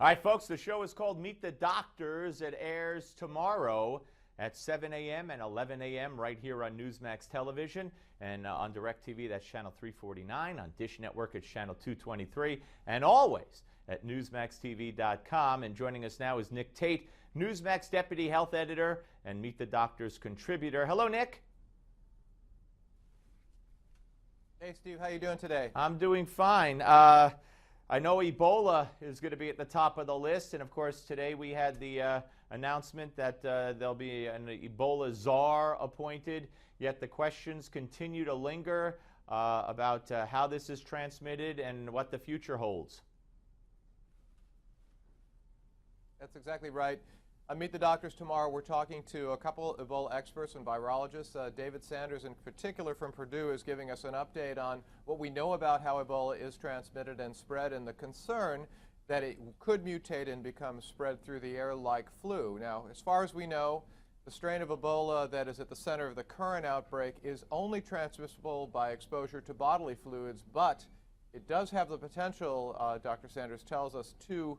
All right, folks, the show is called Meet the Doctors. It airs tomorrow at 7 a.m. and 11 a.m. right here on Newsmax Television. And on DirecTV, that's channel 349. On Dish Network, it's channel 223. And always at NewsmaxTV.com. And joining us now is Nick Tate, Newsmax Deputy Health Editor and Meet the Doctors contributor. Hello, Nick. Hey, Steve. How you doing today? I'm doing fine. I know Ebola is going to be at the top of the list, and of course today we had the announcement that there'll be an Ebola czar appointed, yet the questions continue to linger about how this is transmitted and what the future holds. That's exactly right. Meet the Doctors tomorrow. We're talking to a couple of Ebola experts and virologists. David Sanders, in particular from Purdue, is giving us an update on what we know about how Ebola is transmitted and spread, and the concern that it could mutate and become spread through the air like flu. Now, as far as we know, the strain of Ebola that is at the center of the current outbreak is only transmissible by exposure to bodily fluids, but it does have the potential, Dr. Sanders tells us, to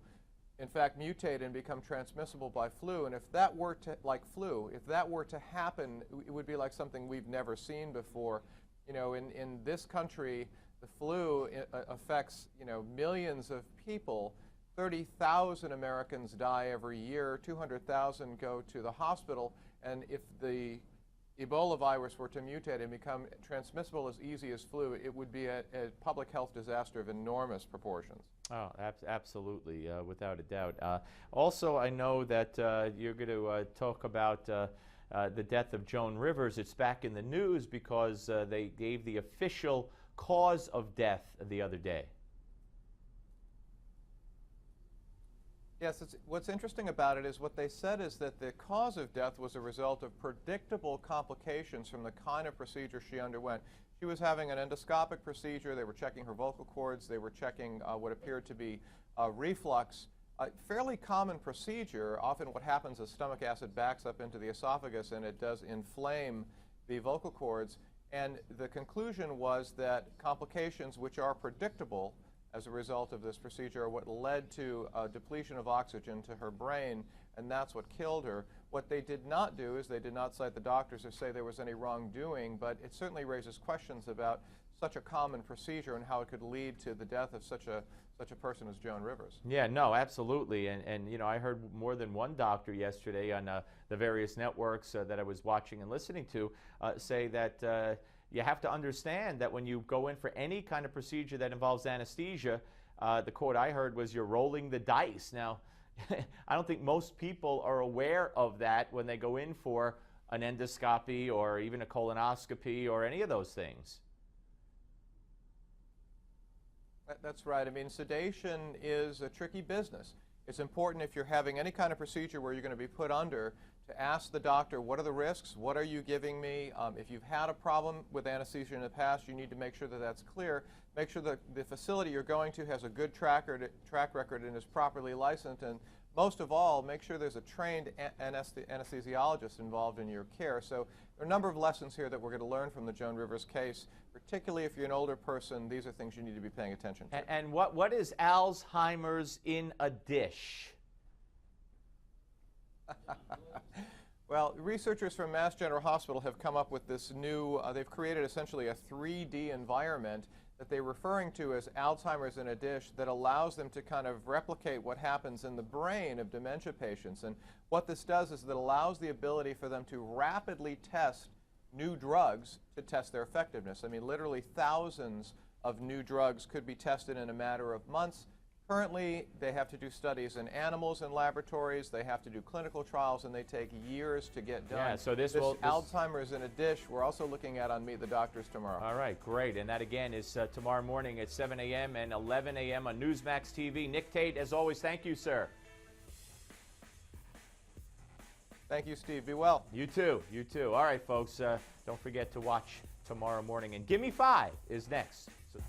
in fact mutate and become transmissible by flu. And if that were to happen, it would be like something we've never seen before. You know, in this country, the flu affects, millions of people. 30,000 Americans die every year, 200,000 go to the hospital, and if the Ebola virus were to mutate and become transmissible as easy as flu, it would be a public health disaster of enormous proportions. Oh, absolutely, without a doubt. Also, I know that you're going to talk about the death of Joan Rivers. It's back in the news because they gave the official cause of death the other day. Yes, what's interesting about it is what they said is that the cause of death was a result of predictable complications from the kind of procedure she underwent. She was having an endoscopic procedure. They were checking her vocal cords. They were checking what appeared to be reflux. A fairly common procedure. Often what happens is stomach acid backs up into the esophagus and it does inflame the vocal cords. And the conclusion was that complications which are predictable as a result of this procedure are what led to a depletion of oxygen to her brain, and that's what killed her. What they did not do is they did not cite the doctors or say there was any wrongdoing, but it certainly raises questions about such a common procedure and how it could lead to the death of such a person as Joan Rivers. Yeah, no, absolutely. And I heard more than one doctor yesterday on the various networks that I was watching and listening to say that you have to understand that when you go in for any kind of procedure that involves anesthesia, the quote I heard was, you're rolling the dice. Now, I don't think most people are aware of that when they go in for an endoscopy or even a colonoscopy or any of those things. That's right. I mean, sedation is a tricky business. It's important if you're having any kind of procedure where you're going to be put under to ask the doctor, what are the risks? What are you giving me? If you've had a problem with anesthesia in the past, you need to make sure that that's clear. Make sure that the facility you're going to has a good track record and is properly licensed. And most of all, make sure there's a trained anesthesiologist involved in your care. So there are a number of lessons here that we're going to learn from the Joan Rivers case. Particularly if you're an older person, these are things you need to be paying attention to. And what is Alzheimer's in a dish? Well, researchers from Mass General Hospital have come up with this new, they've created essentially a 3D environment that they're referring to as Alzheimer's in a dish that allows them to kind of replicate what happens in the brain of dementia patients. And what this does is it allows the ability for them to rapidly test new drugs to test their effectiveness. I mean, literally thousands of new drugs could be tested in a matter of months. Currently, they have to do studies in animals in laboratories, they have to do clinical trials, and they take years to get done. Yeah, so this Alzheimer's in a dish, we're also looking at on Meet the Doctors tomorrow. All right, great. And that, again, is tomorrow morning at 7 a.m. and 11 a.m. on Newsmax TV. Nick Tate, as always, thank you, sir. Thank you, Steve. Be well. You too. You too. All right, folks, don't forget to watch tomorrow morning. And Gimme 5 is next. So